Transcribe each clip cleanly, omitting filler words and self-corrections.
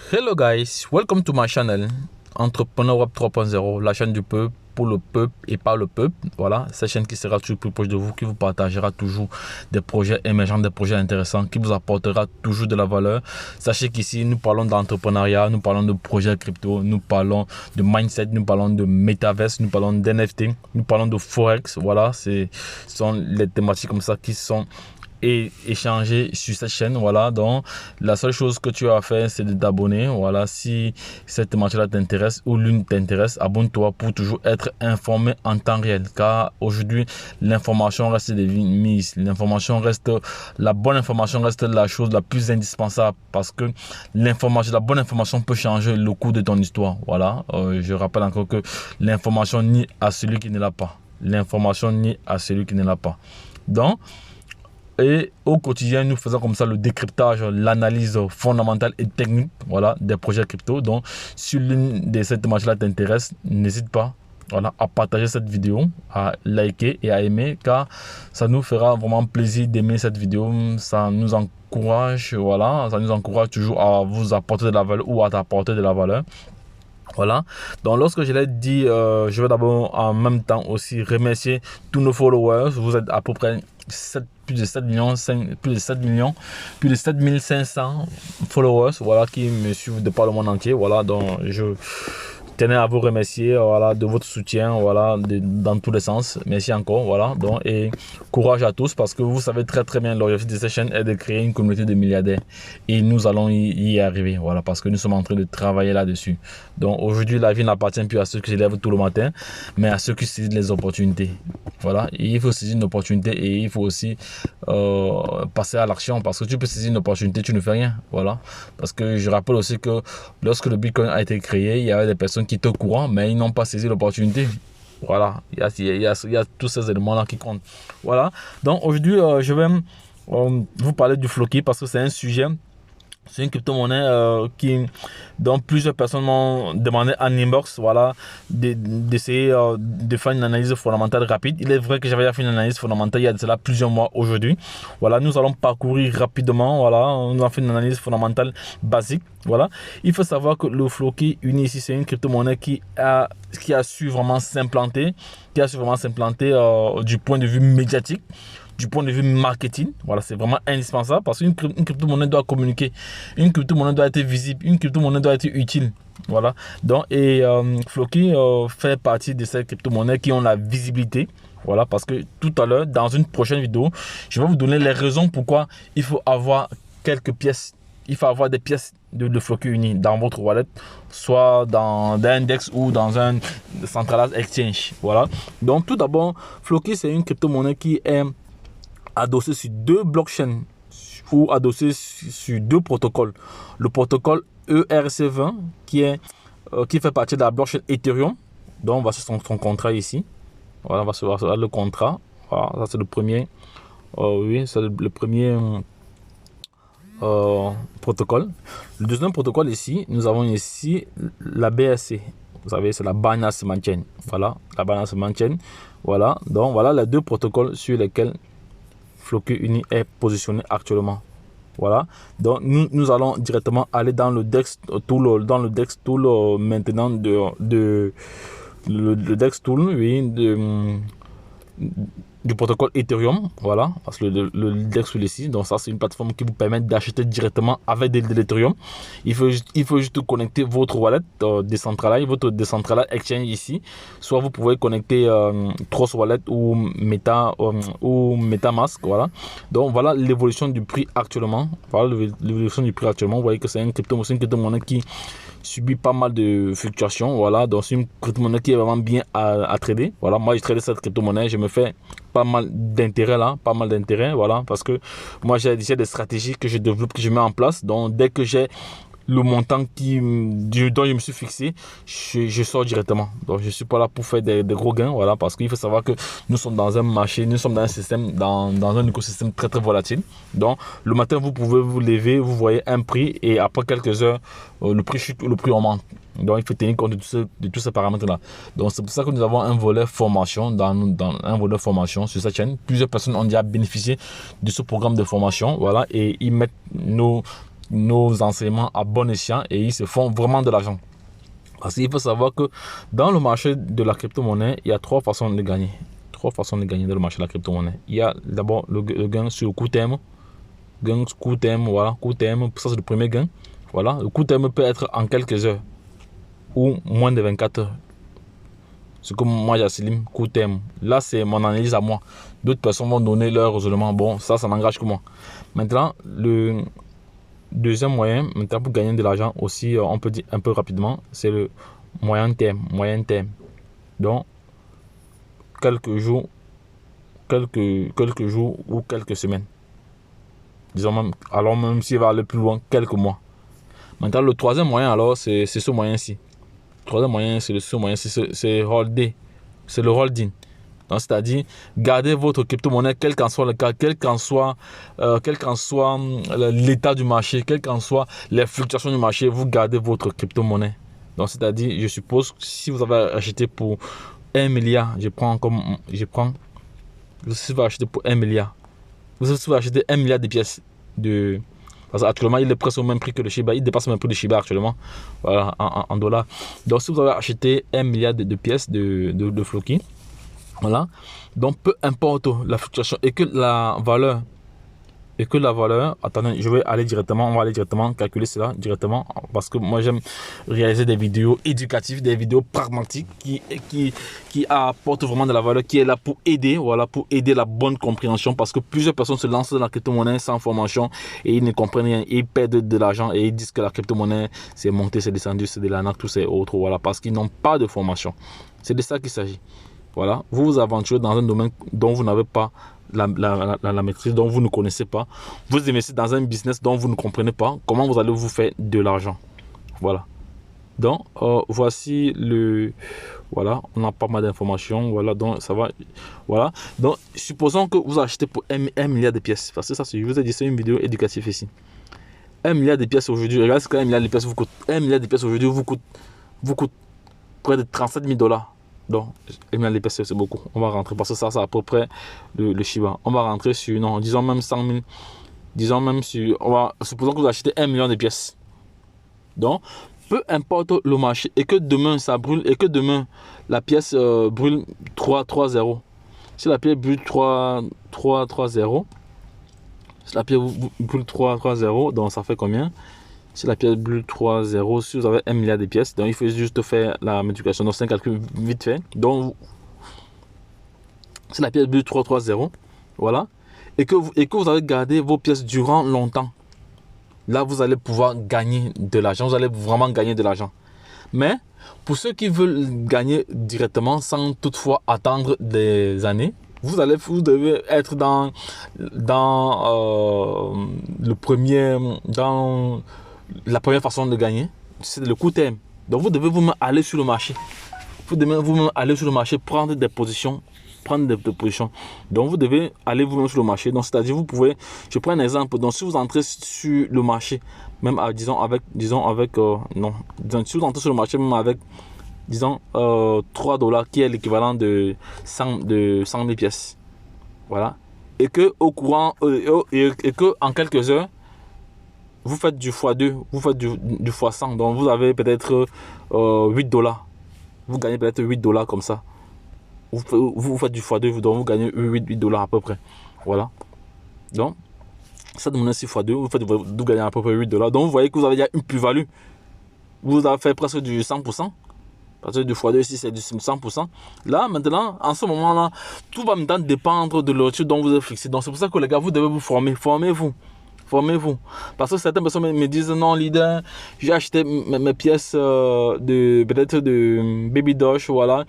Hello guys, welcome to my channel Entrepreneur Web 3.0, la chaîne du peuple, pour le peuple et par le peuple. Voilà, cette chaîne qui sera toujours plus proche de vous, qui vous partagera toujours des projets émergents, des projets intéressants, qui vous apportera toujours de la valeur. Sachez qu'ici, nous parlons d'entrepreneuriat, nous parlons de projets crypto, nous parlons de mindset, nous parlons de metaverse, nous parlons d'NFT, nous parlons de Forex. Voilà, ce sont les thématiques comme ça qui sont et échanger sur cette chaîne. Voilà, donc la seule chose que tu as à faire, c'est de t'abonner. Voilà, si cette thématique là t'intéresse ou l'une t'intéresse, abonne-toi pour toujours être informé en temps réel, car aujourd'hui l'information reste des mises, l'information reste, la bonne information reste la chose la plus indispensable, parce que l'information, la bonne information peut changer le cours de ton histoire. Voilà, je rappelle encore que l'information nie à celui qui ne l'a pas, l'information nie à celui qui ne l'a pas. Donc et au quotidien, nous faisons comme ça le décryptage, l'analyse fondamentale et technique, voilà, des projets crypto. Donc, si l'une de ces thématiques-là t'intéresse, n'hésite pas, voilà, à partager cette vidéo, à liker et à aimer, car ça nous fera vraiment plaisir d'aimer cette vidéo. Ça nous encourage, voilà, ça nous encourage toujours à vous apporter de la valeur ou à t'apporter de la valeur. Voilà, donc lorsque je l'ai dit, je vais d'abord en même temps aussi remercier tous nos followers. Vous êtes à peu près plus de 7 millions, plus de 7 millions, plus de 7500 followers, voilà, qui me suivent de par le monde entier. Voilà, donc je tenais à vous remercier, voilà, de votre soutien, voilà, dans tous les sens. Merci encore, voilà. Donc, et courage à tous, parce que vous savez très bien, l'objectif de cette chaîne est de créer une communauté de milliardaires, et nous allons y arriver, voilà, parce que nous sommes en train de travailler là-dessus. Donc aujourd'hui, la vie n'appartient plus à ceux qui se lèvent tout le matin, mais à ceux qui saisissent les opportunités. Voilà, et il faut saisir une opportunité, et il faut aussi passer à l'action, parce que tu peux saisir une opportunité, tu ne fais rien. Voilà, parce que je rappelle aussi que lorsque le Bitcoin a été créé, il y avait des personnes qui étaient au courant, mais ils n'ont pas saisi l'opportunité. Voilà, il y a tous ces éléments-là qui comptent. Voilà, donc aujourd'hui, je vais vous parler du Floki, parce que c'est un sujet. C'est une crypto-monnaie dont plusieurs personnes m'ont demandé en inbox, voilà, d'essayer de faire une analyse fondamentale rapide. Il est vrai que j'avais fait une analyse fondamentale il y a de cela plusieurs mois aujourd'hui. Voilà, nous allons parcourir rapidement, voilà, nous avons fait une analyse fondamentale basique. Voilà, il faut savoir que le Floki Uni ici, c'est une crypto-monnaie qui a su vraiment s'implanter, du point de vue médiatique, du point de vue marketing. Voilà, c'est vraiment indispensable, parce qu'une crypto-monnaie doit communiquer, une crypto-monnaie doit être visible, une crypto-monnaie doit être utile. Voilà, donc Floki fait partie de ces crypto-monnaies qui ont la visibilité. Voilà, parce que tout à l'heure, dans une prochaine vidéo, je vais vous donner les raisons pourquoi il faut avoir quelques pièces. Il faut avoir des pièces de Floki Uni dans votre wallet, soit dans un index ou dans un centralized exchange. Voilà, donc tout d'abord, Floki, c'est une crypto-monnaie qui est adossé sur deux blockchains ou adossé sur deux protocoles. Le protocole ERC20 qui fait partie de la blockchain Ethereum. Donc on va sur son contrat ici. Voilà, on va sur le contrat. Voilà, ça c'est le premier. Oui, c'est le premier protocole. Le deuxième protocole ici, nous avons ici la BSC. Vous savez, c'est la Binance Smart Chain. Voilà, la Binance Smart Chain. Voilà, donc voilà les deux protocoles sur lesquels Floki Uni est positionné actuellement. Voilà, donc nous allons directement aller dans le DEX Tool, maintenant le DEX Tool, oui, du protocole Ethereum. Voilà, parce que le DEX Tool ici, donc ça c'est une plateforme qui vous permet d'acheter directement avec de l'Ethereum. Il faut juste connecter votre wallet décentralisé, votre décentralized exchange ici. Soit vous pouvez connecter Trust Wallet ou MetaMask. Voilà, donc voilà l'évolution du prix actuellement. Voilà l'évolution du prix actuellement. Vous voyez que c'est une crypto-monnaie qui subit pas mal de fluctuations. Voilà, donc c'est une crypto-monnaie qui est vraiment bien à trader. Voilà, moi je trade cette crypto-monnaie, je me fais pas mal d'intérêt là, voilà, parce que moi j'ai des stratégies que je développe, que je mets en place. Donc dès que j'ai le montant dont je me suis fixé, je sors directement. Donc je ne suis pas là pour faire des gros gains, voilà, parce qu'il faut savoir que nous sommes dans un marché, nous sommes dans un système, dans un écosystème très volatile. Donc le matin vous pouvez vous lever, vous voyez un prix, et après quelques heures le prix chute ou le prix augmente. Donc il faut tenir compte de tous ces paramètres là. Donc c'est pour ça que nous avons un volet formation sur cette chaîne. Plusieurs personnes ont déjà bénéficié de ce programme de formation, voilà, et ils mettent nos enseignements à bon escient et ils se font vraiment de l'argent. Parce qu'il faut savoir que dans le marché de la crypto-monnaie, il y a 3 façons de gagner. 3 façons de gagner dans le marché de la crypto-monnaie. Il y a d'abord le gain sur court terme. Gain court terme, voilà, court terme, ça c'est le premier gain. Voilà, le court terme peut être en quelques heures ou moins de 24 heures. C'est comme moi j'assume court terme. Là c'est mon analyse à moi. D'autres personnes vont donner leur raisonnement. Bon, ça n'engage que moi. Maintenant, le deuxième moyen, maintenant pour gagner de l'argent aussi, on peut dire un peu rapidement, c'est le moyen terme. Moyen terme. Donc, quelques jours ou quelques semaines. Disons même, alors même s'il va aller plus loin, quelques mois. Maintenant, le troisième moyen, alors, c'est ce moyen-ci. Le troisième moyen, c'est ce moyen-ci, c'est holder. C'est le holding. C'est-à-dire, gardez votre crypto-monnaie, quel qu'en soit le cas, quel qu'en soit l'état du marché, quelles qu'en soient les fluctuations du marché, vous gardez votre crypto-monnaie. Donc, c'est-à-dire, je suppose que si vous avez acheté pour 1 milliard, si vous avez acheté pour 1 milliard, vous avez acheté 1 milliard de pièces de... Parce qu'actuellement, il est presque au même prix que le Shiba. Il dépasse même prix de Shiba actuellement. Voilà, en dollars. Donc, si vous avez acheté 1 milliard de pièces de Floki, voilà. Donc, peu importe la fluctuation et que la valeur, attendez, on va aller directement calculer cela directement parce que moi j'aime réaliser des vidéos éducatives, des vidéos pragmatiques qui apportent vraiment de la valeur, qui est là pour aider, voilà, pour aider la bonne compréhension parce que plusieurs personnes se lancent dans la crypto-monnaie sans formation et ils ne comprennent rien, ils perdent de l'argent et ils disent que la crypto-monnaie c'est monté, c'est descendu, c'est de l'arnaque, tout c'est autre, voilà, parce qu'ils n'ont pas de formation. C'est de ça qu'il s'agit. Voilà, vous vous aventurez dans un domaine dont vous n'avez pas la maîtrise, dont vous ne connaissez pas. Vous investissez dans un business dont vous ne comprenez pas. Comment vous allez vous faire de l'argent? Voilà. Donc, voici le... Voilà, on a pas mal d'informations. Voilà, donc ça va. Voilà. Donc, supposons que vous achetez pour 1 milliard de pièces. Parce que ça, je vous ai dit, c'est une vidéo éducative ici. 1 milliard de pièces aujourd'hui. Regardez ce que 1 milliard de pièces vous coûte. 1 milliard de pièces aujourd'hui vous coûte près de 37 000 $. Donc, 1 milliard de pièces, c'est beaucoup. On va rentrer parce que ça, c'est à peu près le Shiba. On va rentrer sur, non, disons même 100 000. Disons même sur, supposons que vous achetez 1 million de pièces. Donc, peu importe le marché et que demain ça brûle et que demain la pièce brûle 3-3-0. Si la pièce brûle 3-3-0, si la pièce brûle 3-3-0, donc ça fait combien? Si la pièce brûle 3-0, si vous avez 1 milliard de pièces, donc il faut juste faire la multiplication. Donc c'est un calcul vite fait. Donc, si la pièce brûle 3-3-0, voilà, et que vous avez gardé vos pièces durant longtemps, là vous allez pouvoir gagner de l'argent, vous allez vraiment gagner de l'argent. Mais pour ceux qui veulent gagner directement sans toutefois attendre des années, vous devez être dans la première façon de gagner, c'est le court terme. Donc vous devez vous-même aller sur le marché. Vous devez vous-même aller sur le marché, prendre des positions. Donc vous devez aller vous-même sur le marché. Donc c'est-à-dire vous pouvez, je prends un exemple. Donc si vous entrez sur le marché, même si vous entrez sur le marché même avec, disons, 3 $, qui est l'équivalent de 100 000 pièces. Voilà. Et que au courant, et que en quelques heures, vous faites du x2, vous faites du x100. Donc vous avez peut-être 8 $. Vous gagnez peut-être 8 $ comme ça. Vous faites du x2, donc vous gagnez 8 $ à peu près. Voilà. Donc, ça demande 6 x2, vous gagnez à peu près 8 $. Donc, vous voyez que vous avez déjà une plus-value. Vous avez fait presque du 100%. Parce que du x2 ici, c'est du 100%. Là, maintenant, en ce moment-là, tout va maintenant dépendre de l'outil dont vous êtes fixé. Donc, c'est pour ça que les gars, vous devez vous former. Formez-vous. Parce que certaines personnes me disent non, leader, j'ai acheté mes pièces peut-être de Baby Doge, voilà.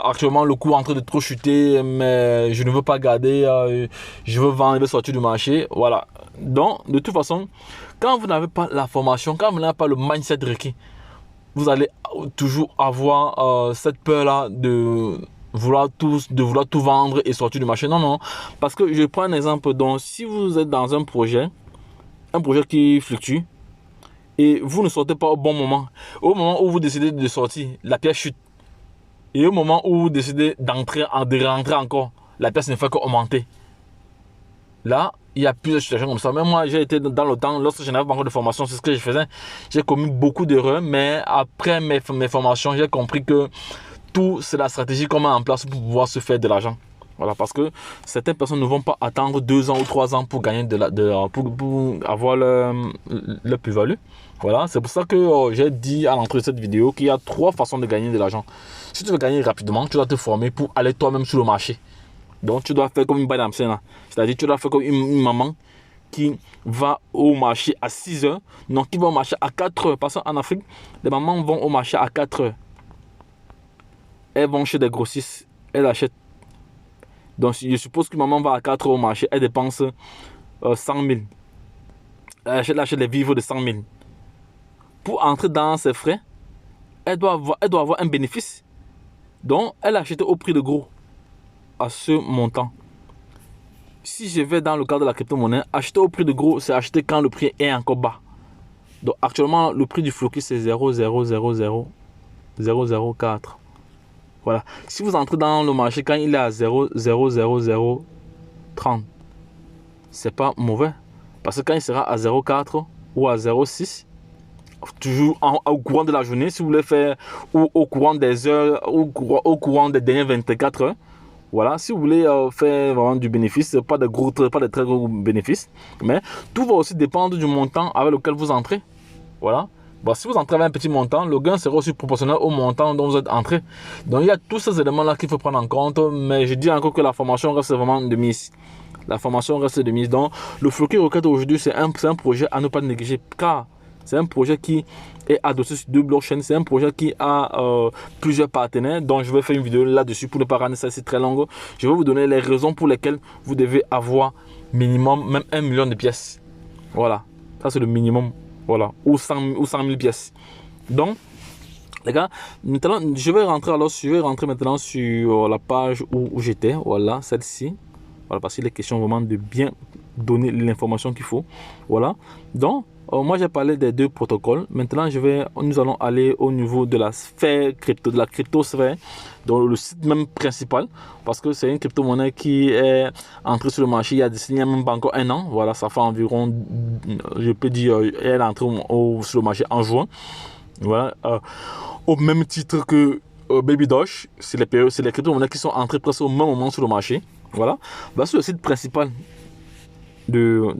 Actuellement, le coût est en train de trop chuter, mais je ne veux pas garder, je veux vendre, je veux sortir du marché, voilà. Donc, de toute façon, quand vous n'avez pas la formation, quand vous n'avez pas le mindset requis, vous allez toujours avoir cette peur-là de vouloir tout vendre et sortir du marché. Non. Parce que je prends un exemple. Donc, si vous êtes dans un projet qui fluctue et vous ne sortez pas au bon moment, au moment où vous décidez de sortir, la pièce chute. Et au moment où vous décidez de rentrer encore, la pièce ne fait qu'augmenter. Là, il y a plusieurs situations comme ça. Même moi, j'ai été dans le temps, lorsque je n'avais pas encore de formation, c'est ce que je faisais. J'ai commis beaucoup d'erreurs, mais après mes formations, j'ai compris que tout, c'est la stratégie qu'on met en place pour pouvoir se faire de l'argent. Voilà, parce que certaines personnes ne vont pas attendre 2 ans ou 3 ans pour gagner pour avoir leur plus-value. Voilà, c'est pour ça que j'ai dit à l'entrée de cette vidéo qu'il y a 3 façons de gagner de l'argent. Si tu veux gagner rapidement, tu dois te former pour aller toi-même sur le marché. Donc, tu dois faire comme une Badamsen. C'est-à-dire, tu dois faire comme une maman qui va au marché à 6 heures, non, qui va au marché à 4 heures. Parce qu'en Afrique, les mamans vont au marché à 4 heures. Elles vont chez des grossistes, elles achètent. Donc, je suppose que maman va à 4 heures au marché, elle dépense 100 000. Elle achète les vivres de 100 000. Pour entrer dans ses frais, elle doit avoir un bénéfice. Donc, elle achète au prix de gros, à ce montant. Si je vais dans le cadre de la crypto-monnaie, acheter au prix de gros, c'est acheter quand le prix est encore bas. Donc, actuellement, le prix du Floki, c'est 0,000,004. Voilà. Si vous entrez dans le marché quand il est à 0,00030, c'est pas mauvais. Parce que quand il sera à 0,4 ou à 0,6, toujours au courant de la journée, si vous voulez faire, ou au courant des heures, ou au courant des dernières 24 heures, voilà, si vous voulez faire vraiment du bénéfice, pas de très gros bénéfices, mais tout va aussi dépendre du montant avec lequel vous entrez. Voilà. Bon, si vous entrez avec un petit montant, le gain sera aussi proportionnel au montant dont vous êtes entré. Donc il y a tous ces éléments-là qu'il faut prendre en compte, mais je dis encore que la formation reste vraiment de mise. La formation reste de mise. Donc le Floki Rocket aujourd'hui, c'est un projet à ne pas négliger, car c'est un projet qui est adossé sur 2 blockchains. C'est un projet qui a plusieurs partenaires. Donc, je vais faire une vidéo là-dessus pour ne pas rendre ça c'est très long. Je vais vous donner les raisons pour lesquelles vous devez avoir minimum même 1 million de pièces. Voilà. Ça, c'est le minimum. Voilà. Ou 100 000 pièces. Donc, les gars, maintenant, je vais rentrer maintenant sur la page où j'étais. Voilà, celle-ci. Voilà, parce qu'il est question vraiment de bien donner l'information qu'il faut. Voilà. Donc, moi j'ai parlé des 2 protocoles. Maintenant, nous allons aller au niveau de la sphère crypto, de la cryptosphère, donc le site même principal, parce que c'est une crypto-monnaie qui est entrée sur le marché il y a même pas encore 1 an. Voilà, ça fait environ, je peux dire, elle est entrée sur le marché en juin. Voilà, au même titre que Baby Doge, c'est les crypto-monnaies qui sont entrées presque au même moment sur le marché. Voilà, c'est le site principal de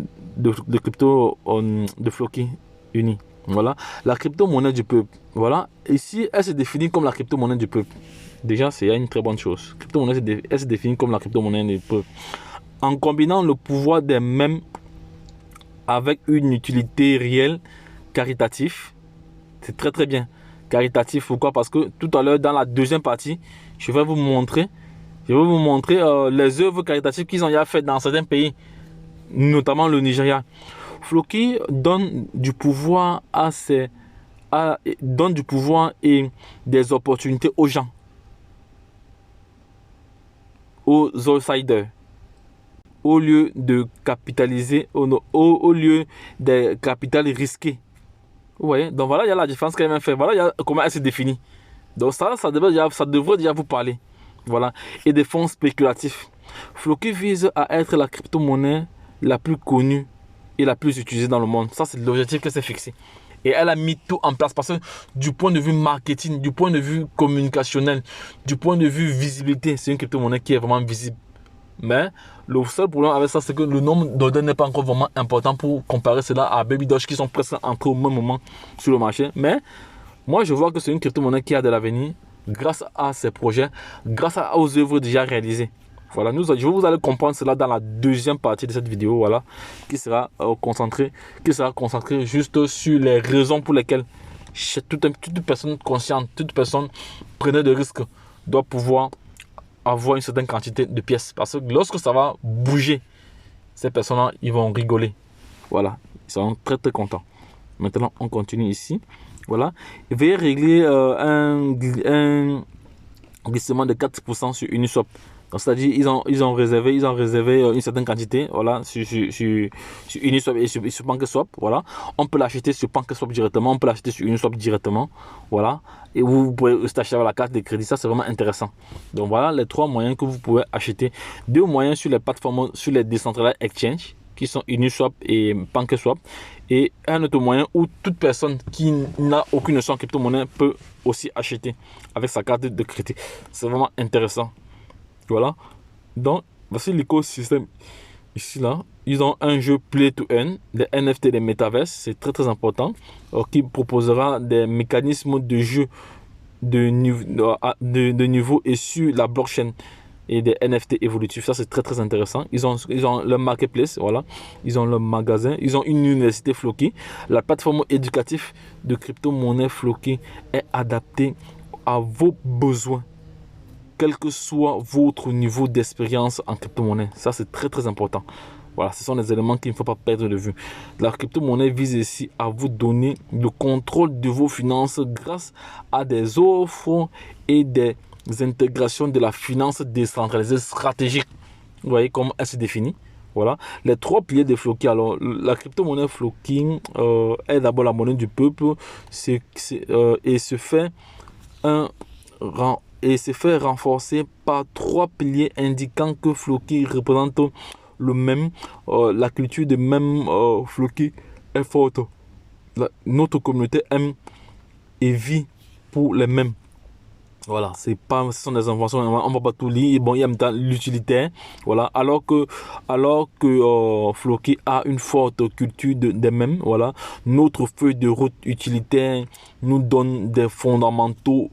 crypto de Floki Uni. Voilà, la crypto-monnaie du peuple. Voilà, ici, elle se définit comme la crypto-monnaie du peuple. Déjà, c'est une très bonne chose. Elle se définit comme la crypto-monnaie du peuple. En combinant le pouvoir des mêmes avec une utilité réelle caritative, c'est très très bien. Caritatif, pourquoi? Parce que tout à l'heure, dans la deuxième partie, je vais vous montrer les œuvres caritatives qu'ils ont fait dans certains pays, notamment le Nigeria. Floki donne du pouvoir donne du pouvoir et des opportunités aux gens, aux outsiders, au lieu de capitaliser, au lieu des capitales risqués. Vous voyez? Donc voilà, il y a la différence qu'elle m'a fait. Voilà, il y a comment elle se définit. Donc ça devrait déjà vous parler. Voilà. Et des fonds spéculatifs. Floki vise à être la crypto-monnaie la plus connue et la plus utilisée dans le monde. Ça, c'est l'objectif qu'elle s'est fixé. Et elle a mis tout en place parce que du point de vue marketing, du point de vue communicationnel, du point de vue visibilité, c'est une crypto-monnaie qui est vraiment visible. Mais le seul problème avec ça, c'est que le nombre d'ordres n'est pas encore vraiment important pour comparer cela à Baby Doge qui sont presque entrés au même moment sur le marché. Mais moi, je vois que c'est une crypto-monnaie qui a de l'avenir grâce à ces projets, grâce aux œuvres déjà réalisées. Voilà, vous allez comprendre cela dans la deuxième partie de cette vidéo, voilà, qui sera concentrée juste sur les raisons pour lesquelles toute personne consciente, toute personne preneur de risque doit pouvoir avoir une certaine quantité de pièces. Parce que lorsque ça va bouger, ces personnes-là, ils vont rigoler. Voilà, ils seront très très contents. Maintenant, on continue ici. Voilà, veuillez régler un glissement de 4% sur Uniswap. C'est-à-dire ils ont réservé une certaine quantité, voilà, sur Uniswap et sur PancakeSwap, voilà. On peut l'acheter sur PancakeSwap directement, on peut l'acheter sur Uniswap directement, voilà. Et vous pouvez aussi acheter avec la carte de crédit, ça c'est vraiment intéressant. Donc voilà les 3 moyens que vous pouvez acheter. 2 moyens sur les plateformes, sur les decentralized exchange, qui sont Uniswap et PancakeSwap. Et un autre moyen où toute personne qui n'a aucune notion en crypto-monnaie peut aussi acheter avec sa carte de crédit. C'est vraiment intéressant. Voilà. Donc, voici l'écosystème. Ici, là, ils ont un jeu Play to Earn, des NFT, des Metaverse, c'est très très important, qui proposera des mécanismes de jeu de niveau et sur la blockchain et des NFT évolutifs. Ça, c'est très très intéressant. Ils ont leur marketplace, voilà. Ils ont leur magasin. Ils ont une université Floki. La plateforme éducative de crypto-monnaie Floki est adaptée à vos besoins, quel que soit votre niveau d'expérience en crypto-monnaie. Ça, c'est très très important. Voilà, ce sont les éléments qu'il ne faut pas perdre de vue. La crypto-monnaie vise ici à vous donner le contrôle de vos finances grâce à des offres et des intégrations de la finance décentralisée stratégique. Vous voyez comment elle se définit. Voilà, les trois piliers de Floki. Alors, la crypto-monnaie Floki est d'abord la monnaie du peuple et se fait renforcer par trois piliers indiquant que Floki représente le même, la culture de même Floki est forte. Notre communauté aime et vit pour les mêmes. Voilà, ce sont des informations, on va pas tout lire. Bon, il y a l'utilitaire, voilà, alors que Floki a une forte culture des mêmes, voilà. Notre feuille de route utilitaire nous donne des fondamentaux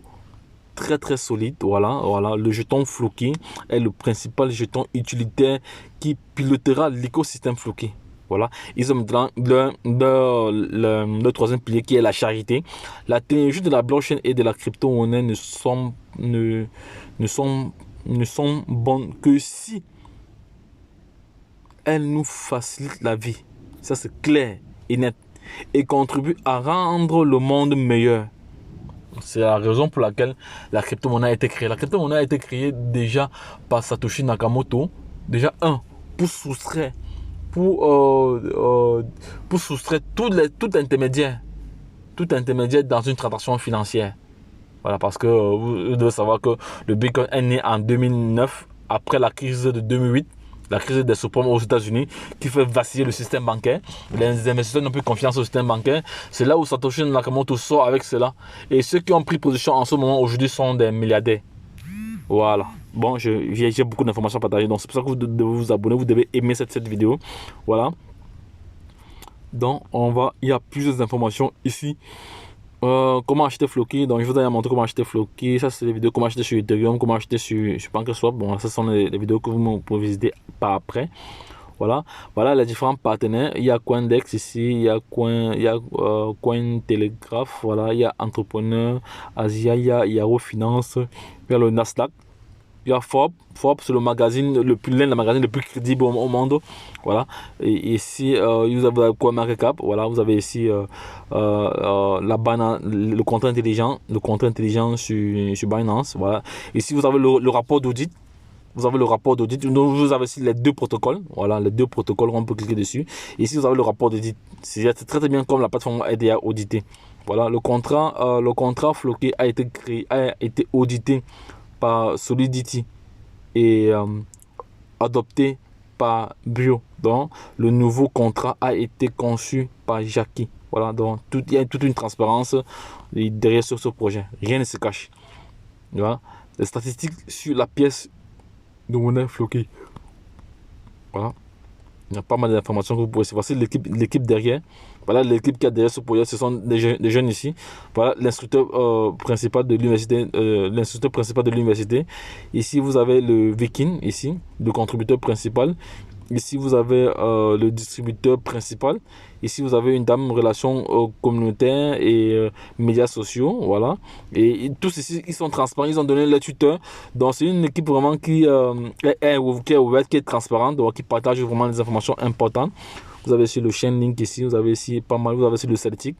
très très solide. Voilà, le jeton Floki est le principal jeton utilitaire qui pilotera l'écosystème Floki. Voilà, ils ont maintenant le troisième pilier qui est la charité. La technologie de la blockchain et de la crypto-monnaie ne sont bonnes que si elles nous facilitent la vie. Ça, c'est clair et net, et contribuent à rendre le monde meilleur. C'est la raison pour laquelle la crypto-monnaie a été créée. La crypto-monnaie a été créée déjà par Satoshi Nakamoto. Déjà, pour soustraire tout intermédiaire dans une transaction financière. Voilà, parce que vous devez savoir que le Bitcoin est né en 2009, après la crise de 2008. La crise des subprimes aux États-Unis qui fait vaciller le système bancaire. Les investisseurs n'ont plus confiance au système bancaire. C'est là où Satoshi Nakamoto sort avec cela. Et ceux qui ont pris position en ce moment aujourd'hui sont des milliardaires. Voilà. Bon, j'ai beaucoup d'informations à partager. Donc c'est pour ça que vous devez vous abonner. Vous devez aimer cette vidéo. Voilà. Donc il y a plusieurs informations ici. Comment acheter Floki. Donc je vous ai montré comment acheter Floki. Ça c'est les vidéos comment acheter sur Ethereum, comment acheter sur PancakeSwap. Bon, ce sont les vidéos que vous pouvez visiter par après. Voilà les différents partenaires. Il y a Coindex ici, il y a Cointelegraph, voilà, il y a Entrepreneur Asia, il y a Yahoo Finance, il y a le Nasdaq. Il y a Forbes, c'est le magazine le plus crédible au monde. Voilà. Et ici, vous avez CoinMarketCap. Voilà, vous avez ici le contrat intelligent, sur Binance. Voilà. Ici, vous avez le rapport d'audit. Vous avez aussi les deux protocoles. Voilà, les deux protocoles, on peut cliquer dessus. Ici, vous avez le rapport d'audit. C'est très bien comme la plateforme a été auditée. Voilà, le contrat Floki a été audité par Solidity et adopté par Bio. Donc le nouveau contrat a été conçu par Jackie. Voilà, donc il y a toute une transparence derrière sur ce projet, rien ne se cache. Voilà, les statistiques sur la pièce de monnaie Floki. Voilà, il y a pas mal d'informations que vous pouvez. Voici l'équipe derrière. Voilà, l'équipe qui a derrière ce projet, ce sont des jeunes ici. Voilà l'instructeur principal de l'université. Ici, vous avez le Viking, ici, le contributeur principal. Ici, vous avez le distributeur principal. Ici, vous avez une dame relations communautaires et médias sociaux. Voilà. Et tous ici, ils sont transparents. Ils ont donné les tuteurs. Donc, c'est une équipe vraiment qui est ouverte, qui est transparente, donc qui partage vraiment des informations importantes. Vous avez ici le Chainlink ici. Vous avez ici pas mal. Vous avez ici le Celtic.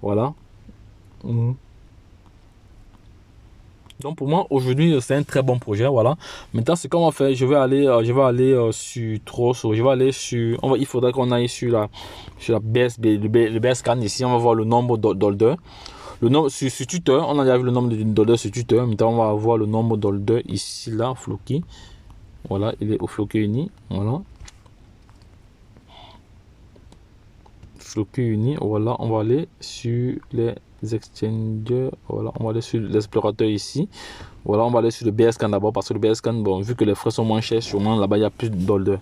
Voilà. Donc pour moi aujourd'hui c'est un très bon projet. Voilà, maintenant ce qu'on va faire, je vais aller sur Trust, il faudra qu'on aille sur la le BSCAN. Ici on va voir le nombre d'holders, le nombre sur Twitter. On a déjà vu le nombre d'holders sur Twitter. Maintenant on va voir le nombre d'holders ici, là, Floki. Voilà, il est au Floki Uni. Voilà, Floki Uni, voilà, on va aller sur les exchanges, voilà, on va aller sur l'explorateur ici, voilà, on va aller sur le BScan d'abord, parce que le BScan, bon, vu que les frais sont moins chers, sûrement là-bas il y a plus d'ordre.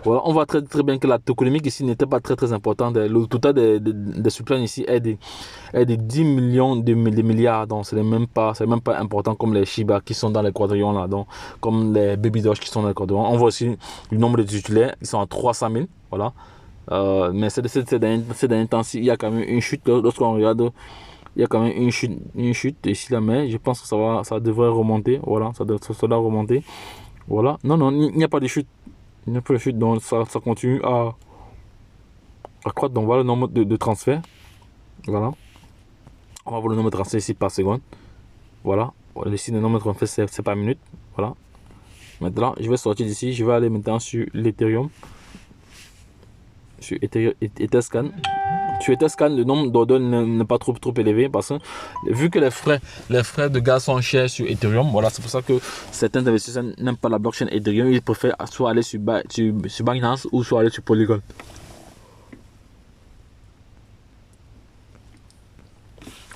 Voilà, on voit très bien que la tokenomique ici n'était pas très importante. Le total des supply ici est de 10 millions de milliards, donc c'est même pas important comme les Shiba qui sont dans les quadrillons là, donc comme les Baby Doge qui sont dans les quadrillons. On voit aussi le nombre de titulaires, ils sont à 300 000, voilà. Mais c'est d'un temps, il y a quand même une chute lorsqu'on regarde. Il y a quand même une chute ici là, mais je pense que ça devrait remonter, voilà, ça doit remonter, voilà. Non, il n'y a pas de chute. Il n'y a pas de chute, donc ça continue à croître. Donc voilà le nombre de transferts. Voilà. On va voir le nombre de transferts ici par seconde. Voilà. Ici le nombre de transferts c'est par minute. Voilà. Maintenant, je vais sortir d'ici. Je vais aller maintenant sur l'Ethereum. Sur Etherscan. Sur Etherscan, le nombre d'ordres n'est pas trop élevé parce que vu que les frais de gaz sont chers sur Ethereum, voilà, c'est pour ça que certains investisseurs n'aiment pas la blockchain Ethereum, ils préfèrent soit aller sur Binance ou soit aller sur Polygon.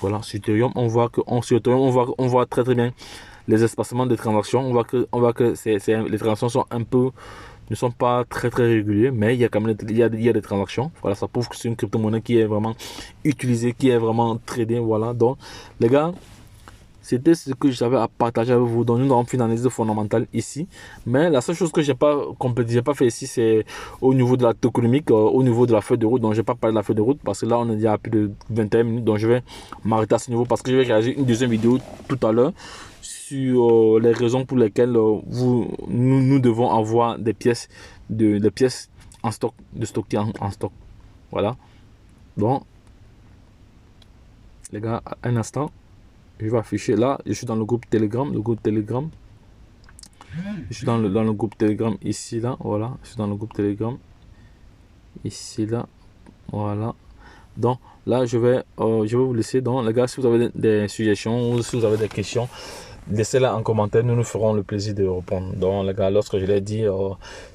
Voilà, sur Ethereum, on voit très bien les espacements de transactions. On voit que les transactions ne sont pas très réguliers, mais il y a quand même il y a des transactions. Voilà, ça prouve que c'est une crypto-monnaie qui est vraiment utilisée, qui est vraiment tradée. Voilà, donc les gars, c'était ce que j'avais à partager avec vous. Donc nous avons fait une analyse fondamentale ici, mais la seule chose que j'ai pas fait ici, c'est au niveau de la tokenomique, au niveau de la feuille de route. Donc je vais pas parler de la feuille de route parce que là on est déjà à plus de 21 minutes, donc je vais m'arrêter à ce niveau parce que je vais réagir une deuxième vidéo tout à l'heure sur les raisons pour lesquelles nous devons avoir des pièces en stock, de stocker en stock. Voilà. Donc les gars, un instant, je vais afficher là. Je suis dans le groupe Telegram, je suis dans le groupe Telegram ici là. Voilà, je suis dans le groupe Telegram ici là. Voilà. Donc là je vais vous laisser. Donc les gars, si vous avez des suggestions ou si vous avez des questions, laissez-la en commentaire, nous ferons le plaisir de répondre. Donc les gars, lorsque je l'ai dit,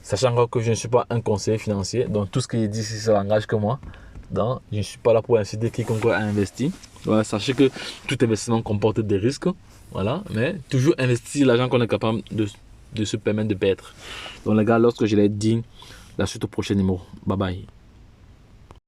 sachant que je ne suis pas un conseiller financier, donc tout ce que je dis ici, ça n'engage que moi. Donc je ne suis pas là pour inciter quiconque à investir. Voilà, sachez que tout investissement comporte des risques. Voilà, mais toujours investir l'argent qu'on est capable de se permettre de perdre. Donc les gars, lorsque je l'ai dit, la suite au prochain numéro. Bye bye.